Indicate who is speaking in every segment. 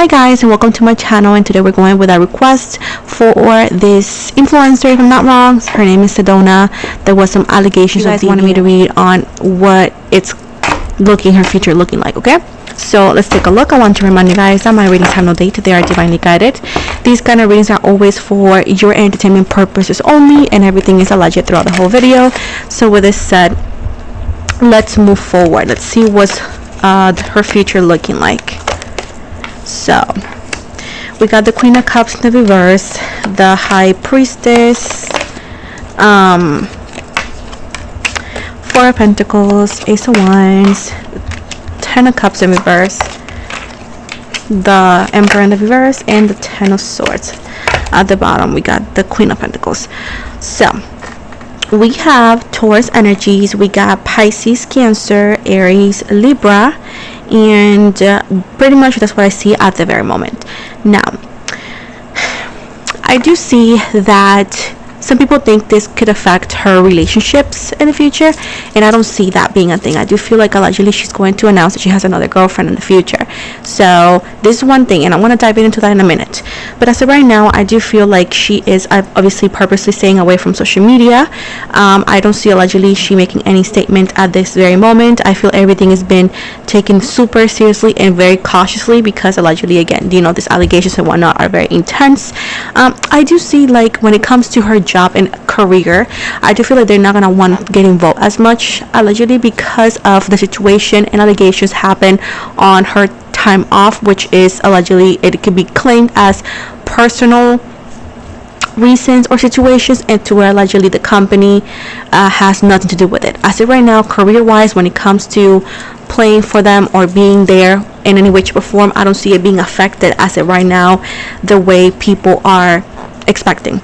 Speaker 1: Hi guys, and welcome to my channel, and today we're going with a request for this influencer, if I'm not wrong. Her name is Sedona. There was some allegations. You guys wanted me to read on what it's her future looking like, okay? So let's take a look. I want to remind you guys that my readings have no date. They are divinely guided. These kind of readings are always for your entertainment purposes only, and everything is alleged throughout the whole video. So with this said, let's move forward. Let's see what's her future looking like. So we got the Queen of Cups in the reverse, the High Priestess, Four of Pentacles, Ace of Wands, Ten of Cups in reverse, the Emperor in the reverse, and the Ten of Swords. At the bottom we got the Queen of Pentacles. So we have Taurus energies, we got Pisces, Cancer, Aries, Libra, and pretty much that's what I see at the very moment. Now I do see that some people think this could affect her relationships in the future, and I don't see that being a thing. I do feel like allegedly she's going to announce that she has another girlfriend in the future. So this is one thing, and I'm going to dive into that in a minute. But as of right now, I do feel like she is obviously purposely staying away from social media. I don't see allegedly she making any statement at this very moment. I feel everything has been taken super seriously and very cautiously, because allegedly, again, these allegations and whatnot are very intense. I do see, like, when it comes to her job and career, I do feel like they're not gonna want to get involved as much allegedly, because of the situation and allegations happen on her time off, which is allegedly, it could be claimed as personal reasons or situations, and to where allegedly the company has nothing to do with it. As of right now, career wise, when it comes to playing for them or being there in any way, shape, or form, I don't see it being affected as of right now the way people are expecting.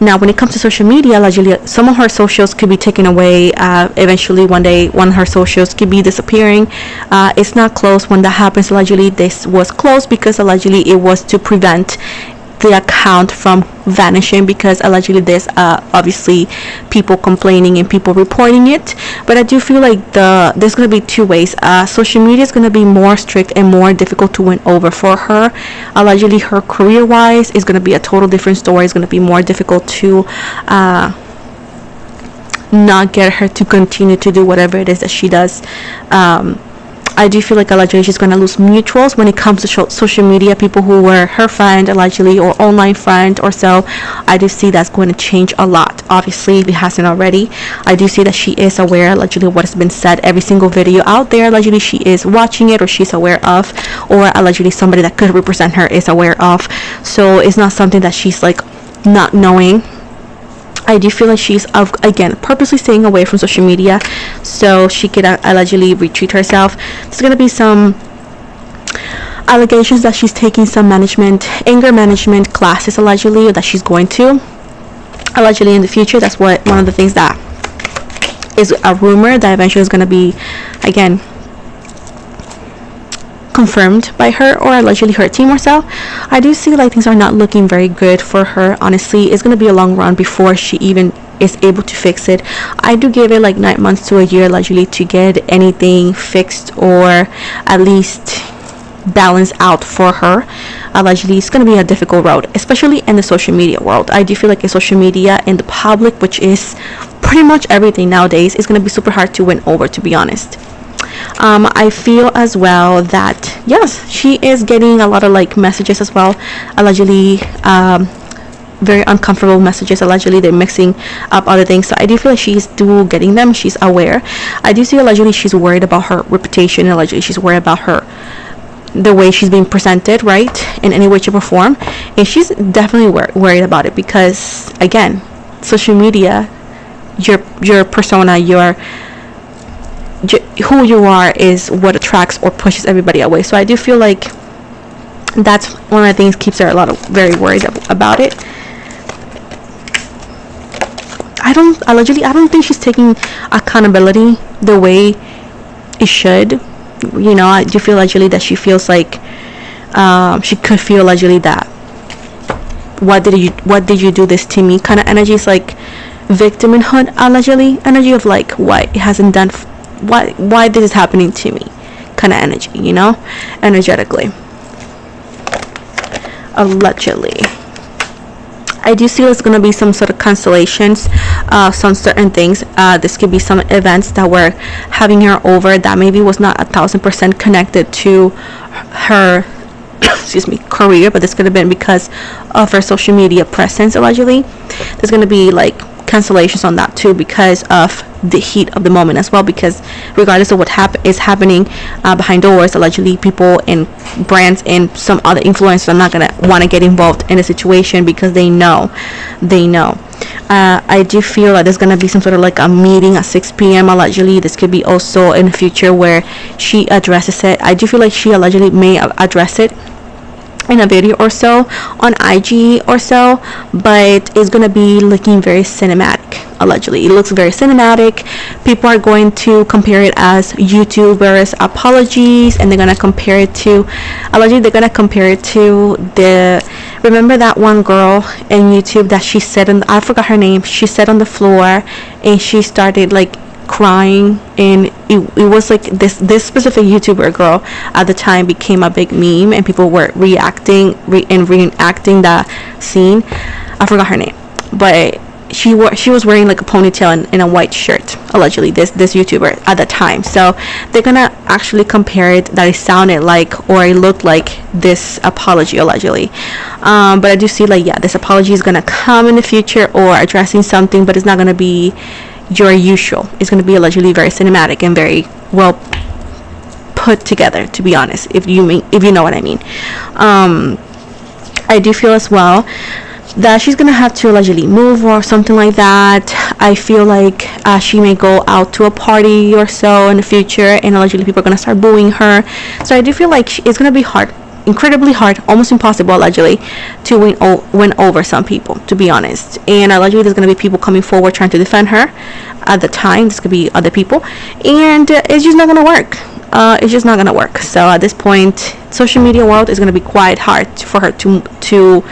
Speaker 1: Now when it comes to social media, allegedly some of her socials could be taken away eventually. One day one of her socials could be disappearing. It's not closed when that happens. Allegedly this was closed because allegedly it was to prevent the account from vanishing, because allegedly there's obviously people complaining and people reporting it. But I do feel like there's going to be two ways. Social media is going to be more strict and more difficult to win over for her. Allegedly her career wise is going to be a total different story. It's going to be more difficult to not get her to continue to do whatever it is that she does. I do feel like allegedly she's going to lose mutuals when it comes to social media, people who were her friend allegedly, or online friend or so. I do see that's going to change a lot, obviously, if it hasn't already. I do see that she is aware allegedly of what has been said. Every single video out there, allegedly she is watching it, or she's aware of, or allegedly somebody that could represent her is aware of. So it's not something that she's like not knowing. I do feel like she's again purposely staying away from social media so she could allegedly retreat herself. There's going to be some allegations that she's taking some anger management classes allegedly, that she's going to allegedly in the future. That's what one of the things that is a rumor that eventually is going to be again confirmed by her or allegedly her team or so. I do see like things are not looking very good for her. Honestly, it's going to be a long run before she even is able to fix it. I do give it like 9 months to a year allegedly to get anything fixed or at least balance out for her. Allegedly it's going to be a difficult road, especially in the social media world. I do feel like in social media, in the public, which is pretty much everything nowadays, is going to be super hard to win over, to be honest. I feel as well that yes, she is getting a lot of like messages as well, allegedly very uncomfortable messages. Allegedly they're mixing up other things, so I do feel like she's still getting them. She's aware. I do see allegedly she's worried about her reputation, and allegedly she's worried about the way she's being presented, right, in any way, shape, or form. And she's definitely worried about it, because again, social media, your persona, who you are is what attracts or pushes everybody away. So I do feel like that's one of the things keeps her very worried about it. I don't think she's taking accountability the way it should. I do feel allegedly that she feels like she could feel allegedly that what did you do this to me kind of energy. Is like victimhood allegedly, energy of like what it hasn't done, why this is happening to me kind of energy, energetically. allegedly. I do see there's going to be some sort of cancellations, some certain things. This could be some events that were having her over that maybe was not 1,000% connected to her excuse me, career, but this could have been because of her social media presence. Allegedly, there's going to be like cancellations on that too because of the heat of the moment as well, because regardless of what is happening behind doors, allegedly people and brands and some other influencers are not going to want to get involved in a situation because they know I do feel like there's going to be some sort of like a meeting at 6 p.m. allegedly. This could be also in the future where she addresses it. I do feel like she allegedly may address it in a video or so on IG or so, but it's gonna be looking very cinematic. Allegedly, it looks very cinematic. People are going to compare it as YouTubers' apologies, and they're gonna compare it to, allegedly, they're gonna compare it to the. Remember that one girl in YouTube that she said, and I forgot her name. She sat on the floor and she started like crying, and it was like this specific YouTuber girl at the time became a big meme, and people were reenacting that scene. I forgot her name, but she was wearing like a ponytail and a white shirt, allegedly, this YouTuber at the time. So they're gonna actually compare it that it sounded like or it looked like this apology, allegedly. But I do see like, yeah, this apology is gonna come in the future or addressing something, but it's not gonna be your usual. It's going to be allegedly very cinematic and very well put together, to be honest, if you know what I mean. I do feel as well that she's going to have to allegedly move or something like that. I feel like she may go out to a party or so in the future, and allegedly people are going to start booing her. So I do feel like it's going to be hard, incredibly hard, almost impossible allegedly, to win over some people, to be honest. And allegedly there's going to be people coming forward trying to defend her at the time. This could be other people, and it's just not going to work. It's just not going to work. So at this point, social media world is going to be quite hard for her to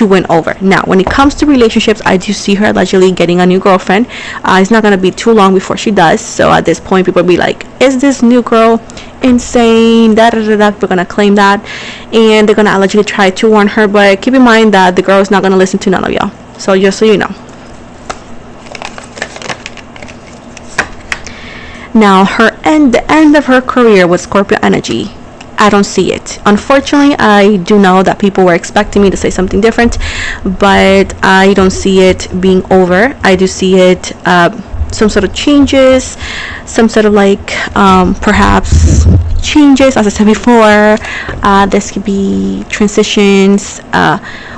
Speaker 1: win over. Now when it comes to relationships, I do see her allegedly getting a new girlfriend. It's not going to be too long before she does. So at this point people will be like, is this new girl insane? We're gonna claim that, and they're gonna allegedly try to warn her, but keep in mind that the girl is not gonna listen to none of y'all. So just so you know. Now the end of her career with Scorpio energy, I don't see it. Unfortunately, I do know that people were expecting me to say something different, but I don't see it being over. I do see it some sort of changes, some sort of like perhaps changes, as I said before. This could be transitions,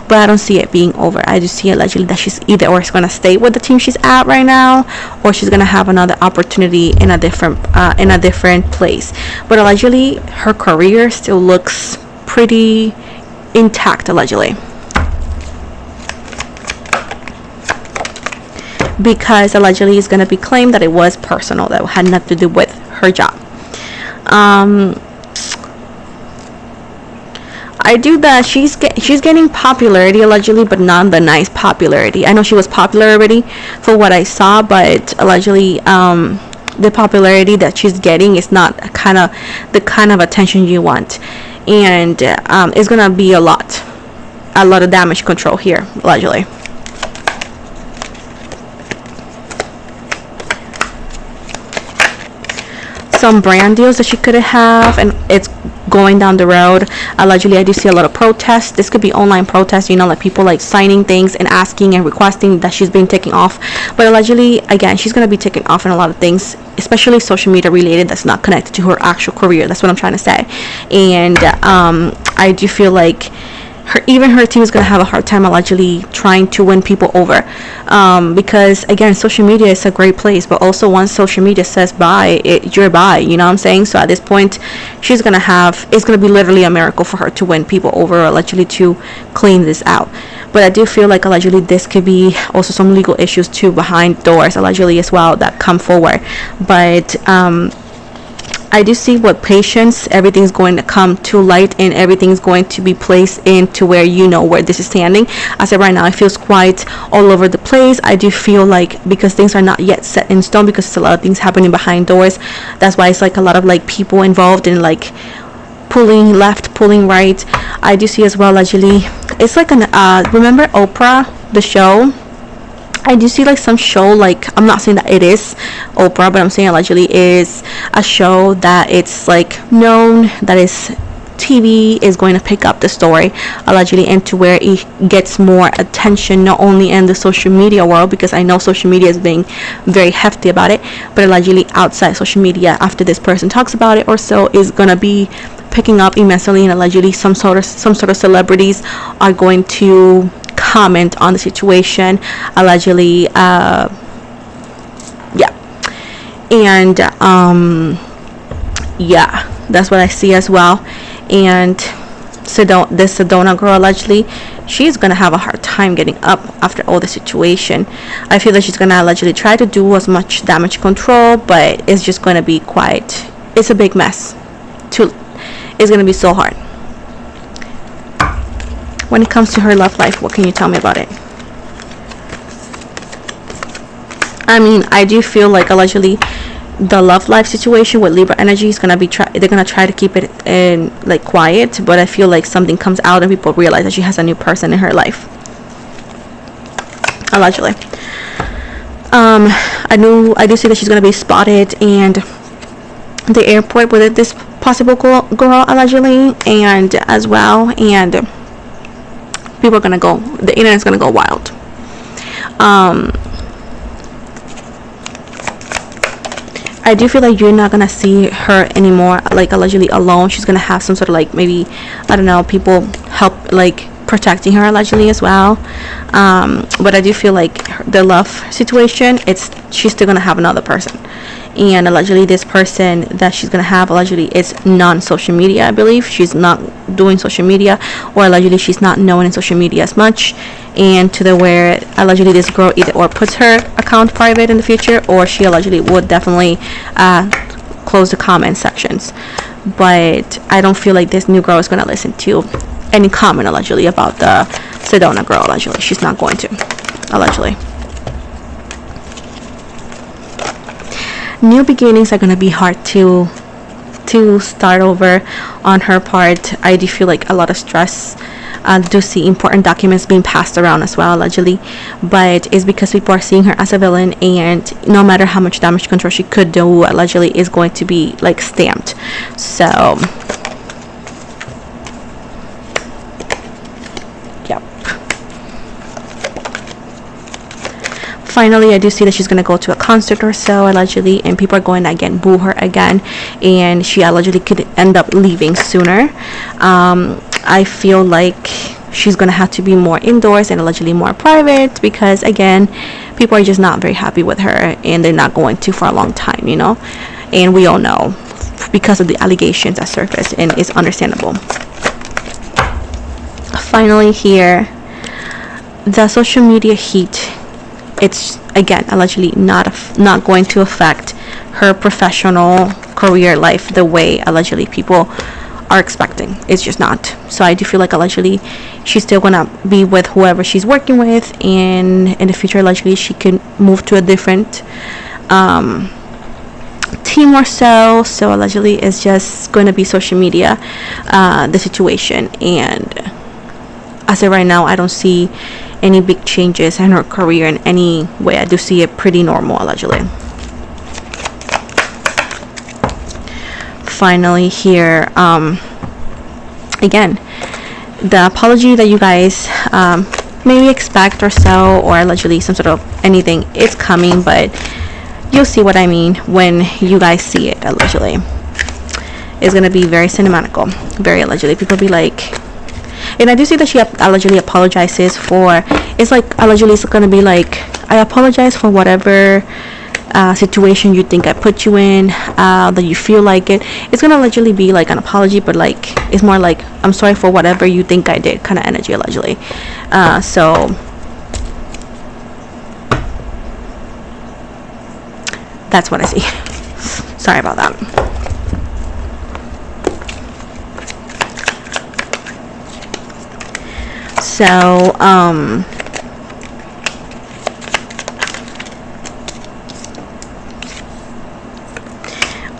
Speaker 1: but I don't see it being over. I just see allegedly that she's either or is going to stay with the team she's at right now, or she's going to have another opportunity in a different place. But allegedly her career still looks pretty intact, allegedly, because allegedly it's going to be claimed that it was personal, that had nothing to do with her job. I do that she's getting popularity allegedly, but not the nice popularity. I know she was popular already for what I saw, but allegedly the popularity that she's getting is not the kind of attention you want, and it's gonna be a lot of damage control here, allegedly. Some brand deals that she could have, and it's going down the road. Allegedly I do see a lot of protests. This could be online protests, like people like signing things and asking and requesting that she's being taken off. But allegedly, again, she's going to be taken off in a lot of things, especially social media related, that's not connected to her actual career. That's what I'm trying to say. And I do feel like even her team is going to have a hard time allegedly trying to win people over, because again, social media is a great place, but also once social media says bye, you're bye, you know what I'm saying? So at this point it's going to be literally a miracle for her to win people over, or allegedly to clean this out. But I do feel like allegedly this could be also some legal issues too behind doors, allegedly, as well, that come forward. But I do see with patience, everything's going to come to light, and everything's going to be placed into where where this is standing. As of right now, it feels quite all over the place. I do feel like, because things are not yet set in stone, because it's a lot of things happening behind doors, that's why it's like a lot of like people involved in like pulling left, pulling right. I do see as well allegedly it's like an remember Oprah, the show? I do see like some show, like I'm not saying that it is Oprah, but I'm saying allegedly is a show that it's like known that is TV is going to pick up the story allegedly, and to where it gets more attention not only in the social media world, because I know social media is being very hefty about it, but allegedly outside social media, after this person talks about it or so, is gonna be picking up immensely, and allegedly some sort of celebrities are going to comment on the situation allegedly. Yeah, and yeah, that's what I see as well. And this Sedona girl, allegedly, she's gonna have a hard time getting up after all the situation. I feel that she's gonna allegedly try to do as much damage control, but it's just gonna be it's a big mess. It's gonna be so hard. When it comes to her love life, what can you tell me about it? I mean, I do feel like allegedly the love life situation with Libra energy is gonna be they're gonna try to keep it in like quiet, but I feel like something comes out and people realize that she has a new person in her life allegedly. I do see that she's gonna be spotted and the airport with this possible girl allegedly, and as well, and people are gonna go, the internet's gonna go wild. I do feel like you're not gonna see her anymore like allegedly alone. She's gonna have some sort of like, maybe, I don't know, people help like protecting her allegedly as well. But I do feel like the love situation, she's still gonna have another person, and allegedly this person that she's gonna have allegedly is non-social media. I believe she's not doing social media, or allegedly she's not known in social media as much, and to the where allegedly this girl either or puts her account private in the future, or she allegedly would definitely close the comment sections. But I don't feel like this new girl is gonna listen to any comment allegedly about the Sedona girl. Allegedly she's not going to, allegedly. New beginnings are gonna be hard to start over on her part. I do feel like a lot of stress. I do see important documents being passed around as well allegedly, but it's because people are seeing her as a villain, and no matter how much damage control she could do allegedly is going to be like stamped. So yep. Finally, I do see that she's going to go to a concert or so allegedly, and people are going to again boo her again, and she allegedly could end up leaving sooner. I feel like she's going to have to be more indoors and allegedly more private, because again, people are just not very happy with her, and they're not going to for a long time, you know, and we all know because of the allegations that surfaced, and it's understandable. Finally here, the social media heat, it's again allegedly not going to affect her professional career life the way allegedly people are expecting. It's just not. So I do feel like allegedly she's still gonna be with whoever she's working with, and in the future allegedly she can move to a different team or so. So allegedly it's just going to be social media, the situation, and as of right now I don't see any big changes in her career in any way. I do see it pretty normal allegedly. Finally here, again, the apology that you guys maybe expect or so, or allegedly some sort of anything, it's coming, but you'll see what I mean when you guys see it. Allegedly it's gonna be very cinematical, very allegedly. People be like, and I do see that she allegedly apologizes for, it's like allegedly it's gonna be like, I apologize for whatever situation you think I put you in, that you feel like it. It's gonna allegedly be like an apology, but like it's more like, I'm sorry for whatever you think I did kind of energy allegedly. So that's what I see. Sorry about that. So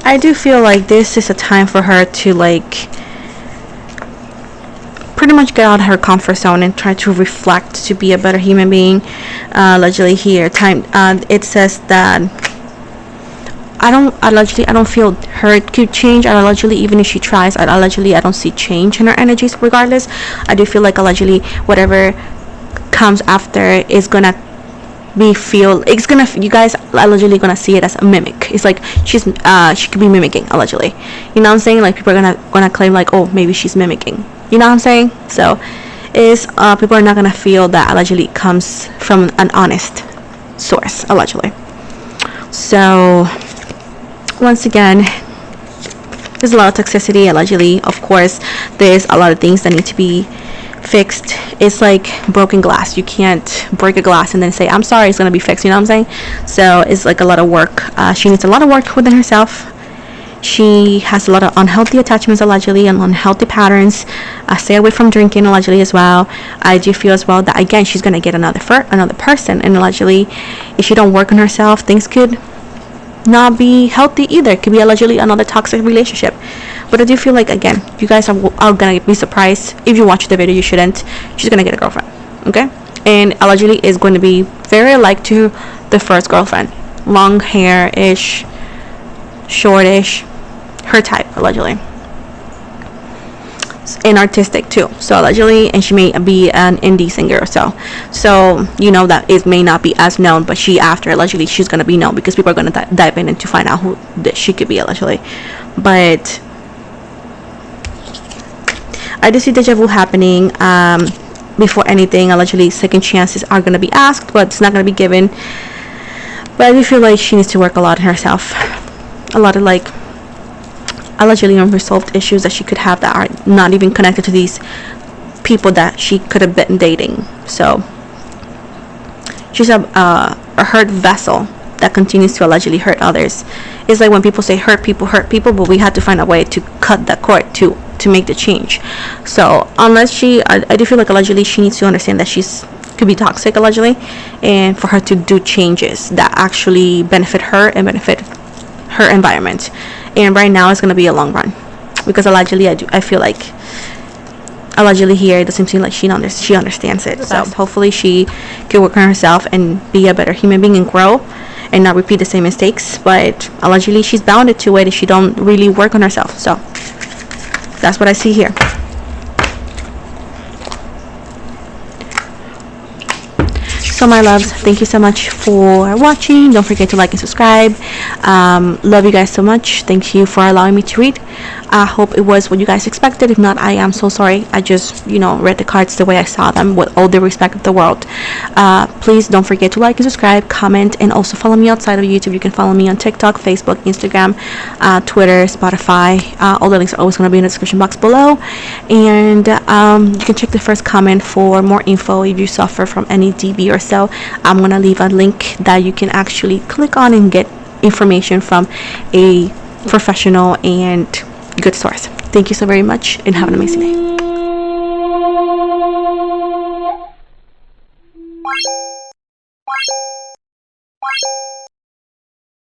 Speaker 1: I do feel like this is a time for her to like pretty pretty much get out of her comfort zone and try to reflect to be a better human being. Allegedly here, it says that I don't feel her could change. Allegedly, even if she tries, I don't see change in her energies regardless. I do feel like allegedly whatever comes after is gonna you guys allegedly gonna see it as a mimic. It's like she could be mimicking allegedly, you know what I'm saying? Like people are gonna claim like, oh, maybe she's mimicking, you know what I'm saying? So people are not gonna feel that allegedly comes from an honest source allegedly. So once again, there's a lot of toxicity allegedly. Of course, there's a lot of things that need to be fixed. It's like broken glass. You can't break a glass and then say I'm sorry, it's gonna be fixed, you know what I'm saying? So it's like a lot of work. She needs a lot of work within herself. She has a lot of unhealthy attachments allegedly and unhealthy patterns. Stay away from drinking allegedly as well. I do feel as well that again she's gonna get another person, and allegedly if she don't work on herself, things could not be healthy either. It could be allegedly another toxic relationship. But I do feel like again you guys are gonna be surprised. If you watch the video, you shouldn't. She's gonna get a girlfriend, okay? And allegedly is going to be very alike to the first girlfriend. Long hair ish, shortish, her type allegedly, and artistic too. So allegedly, and she may be an indie singer or so you know that it may not be as known, but after allegedly she's gonna be known because people are gonna dive in and to find out who she could be allegedly. But I do see deja vu happening. Before anything, allegedly second chances are gonna be asked, but it's not gonna be given. But I do feel like she needs to work a lot on herself. A lot of like allegedly unresolved issues that she could have that are not even connected to these people that she could have been dating. So she's a hurt vessel that continues to allegedly hurt others. It's like when people say hurt people, but we had to find a way to cut that cord to make the change. So unless I do feel like allegedly she needs to understand that she's could be toxic allegedly, and for her to do changes that actually benefit her and benefit her environment. And right now it's going to be a long run because allegedly I feel like allegedly here it doesn't seem like she understands it. So hopefully she can work on herself and be a better human being and grow and not repeat the same mistakes. But allegedly she's bounded to it if she don't really work on herself. So that's what I see here. So my loves, thank you so much for watching. Don't forget to like and subscribe. Love you guys so much. Thank you for allowing me to read. I hope it was what you guys expected. If not, I am so sorry. I just read the cards the way I saw them with all the respect of the world. Please don't forget to like and subscribe, comment, and also follow me outside of YouTube. You can follow me on TikTok, Facebook, Instagram, Twitter, Spotify. All the links are always going to be in the description box below. And you can check the first comment for more info if you suffer from any DB or so. I'm going to leave a link that you can actually click on and get information from a professional and good source. Thank you so very much and have an amazing day.